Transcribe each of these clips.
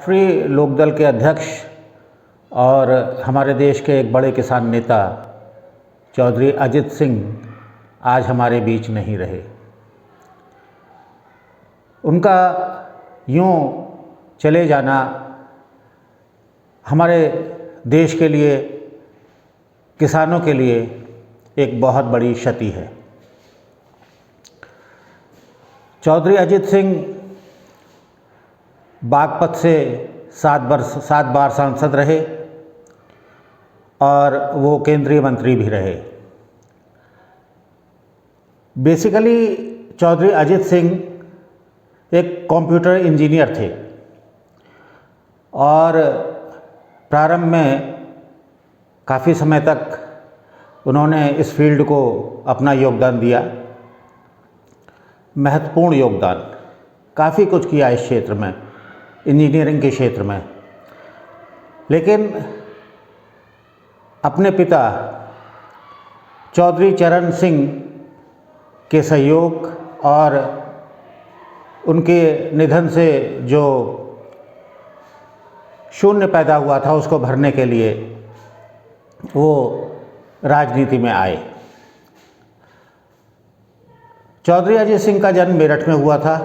राष्ट्रीय लोकदल के अध्यक्ष और हमारे देश के एक बड़े किसान नेता चौधरी अजित सिंह आज हमारे बीच नहीं रहे। उनका यूँ चले जाना हमारे देश के लिए, किसानों के लिए एक बहुत बड़ी क्षति है। चौधरी अजित सिंह बागपत से 7 बार सांसद रहे और वो केंद्रीय मंत्री भी रहे। बेसिकली चौधरी अजित सिंह एक कंप्यूटर इंजीनियर थे और प्रारंभ में काफ़ी समय तक उन्होंने इस फील्ड को अपना योगदान दिया, महत्वपूर्ण योगदान, काफ़ी कुछ किया इस क्षेत्र में, इंजीनियरिंग के क्षेत्र में। लेकिन अपने पिता चौधरी चरण सिंह के सहयोग और उनके निधन से जो शून्य पैदा हुआ था उसको भरने के लिए वो राजनीति में आए। चौधरी अजित सिंह का जन्म मेरठ में हुआ था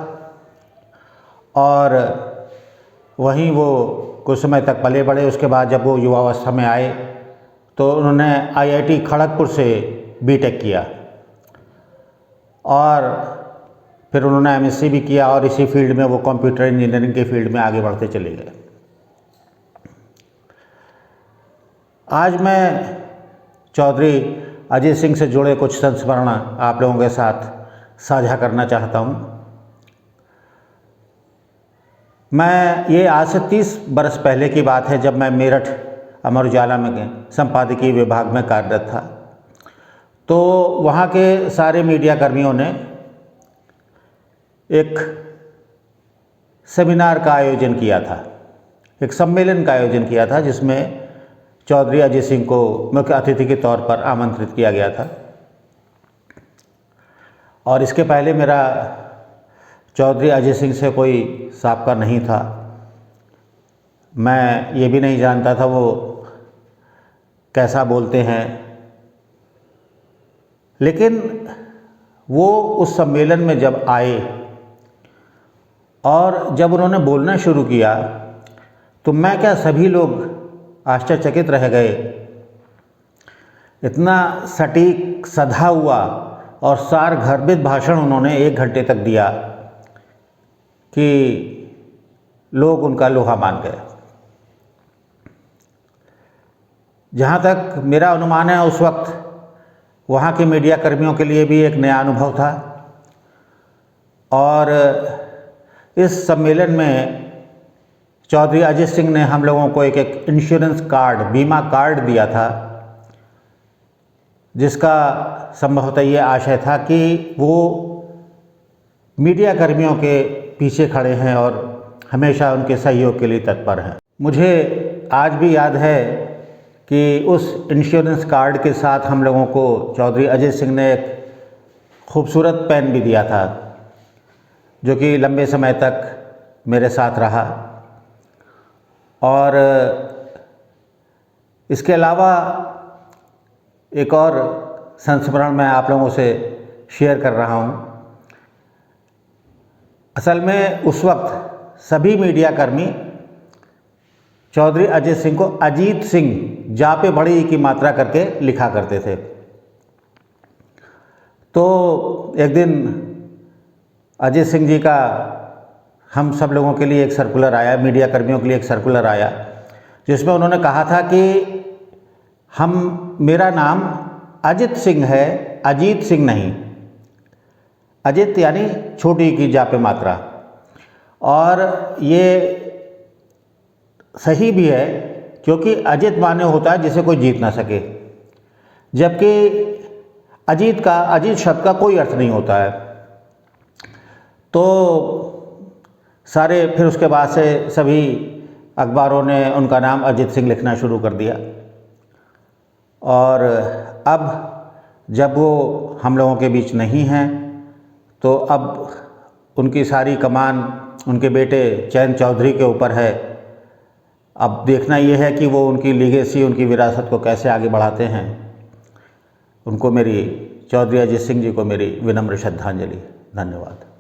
और वहीं वो कुछ समय तक पले बढ़े। उसके बाद जब वो युवावस्था में आए तो उन्होंने आईआईटी खड़गपुर से बीटेक किया और फिर उन्होंने एमएससी भी किया और इसी फील्ड में वो कंप्यूटर इंजीनियरिंग के फील्ड में आगे बढ़ते चले गए। आज मैं चौधरी अजित सिंह से जुड़े कुछ संस्मरण आप लोगों के साथ साझा करना चाहता हूँ। ये आज से 30 बरस पहले की बात है, जब मैं मेरठ अमर उजाला में संपादकीय विभाग में कार्यरत था। तो वहाँ के सारे मीडिया कर्मियों ने एक सेमिनार का आयोजन किया था, एक सम्मेलन का आयोजन किया था, जिसमें चौधरी अजित सिंह को मुख्य अतिथि के तौर पर आमंत्रित किया गया था। और इसके पहले मेरा चौधरी अजित सिंह से कोई साबका नहीं था। मैं ये भी नहीं जानता था वो कैसा बोलते हैं, लेकिन वो उस सम्मेलन में जब आए और जब उन्होंने बोलना शुरू किया तो मैं क्या, सभी लोग आश्चर्यचकित रह गए। इतना सटीक, सधा हुआ और सारगर्भित भाषण उन्होंने 1 घंटे तक दिया कि लोग उनका लोहा मान गए। जहाँ तक मेरा अनुमान है, उस वक्त वहाँ के मीडिया कर्मियों के लिए भी एक नया अनुभव था और इस सम्मेलन में चौधरी अजित सिंह ने हम लोगों को एक इंश्योरेंस कार्ड, बीमा कार्ड दिया था, जिसका संभवतः ये आशय था कि वो मीडिया कर्मियों के पीछे खड़े हैं और हमेशा उनके सहयोग के लिए तत्पर हैं। मुझे आज भी याद है कि उस इंश्योरेंस कार्ड के साथ हम लोगों को चौधरी अजित सिंह ने एक खूबसूरत पेन भी दिया था, जो कि लंबे समय तक मेरे साथ रहा। और इसके अलावा एक और संस्मरण मैं आप लोगों से शेयर कर रहा हूँ। असल में उस वक्त सभी मीडिया कर्मी चौधरी अजित सिंह को अजीत सिंह, जा पे बड़ी ई की मात्रा करके लिखा करते थे। तो एक दिन अजित सिंह जी का हम सब लोगों के लिए एक सर्कुलर आया, मीडिया कर्मियों के लिए एक सर्कुलर आया, जिसमें उन्होंने कहा था कि मेरा नाम अजित सिंह है, अजीत सिंह नहीं। अजित यानी छोटी की जा पे मात्रा। और ये सही भी है, क्योंकि अजित माने होता है जिसे कोई जीत ना सके, जबकि अजीत शब्द का कोई अर्थ नहीं होता है। तो फिर उसके बाद से सभी अखबारों ने उनका नाम अजित सिंह लिखना शुरू कर दिया। और अब जब वो हम लोगों के बीच नहीं हैं तो अब उनकी सारी कमान उनके बेटे चैन चौधरी के ऊपर है अब देखना ये है कि वो उनकी लीगेसी, उनकी विरासत को कैसे आगे बढ़ाते हैं। उनको मेरी, चौधरी अजीत सिंह जी को मेरी विनम्र श्रद्धांजलि। धन्यवाद।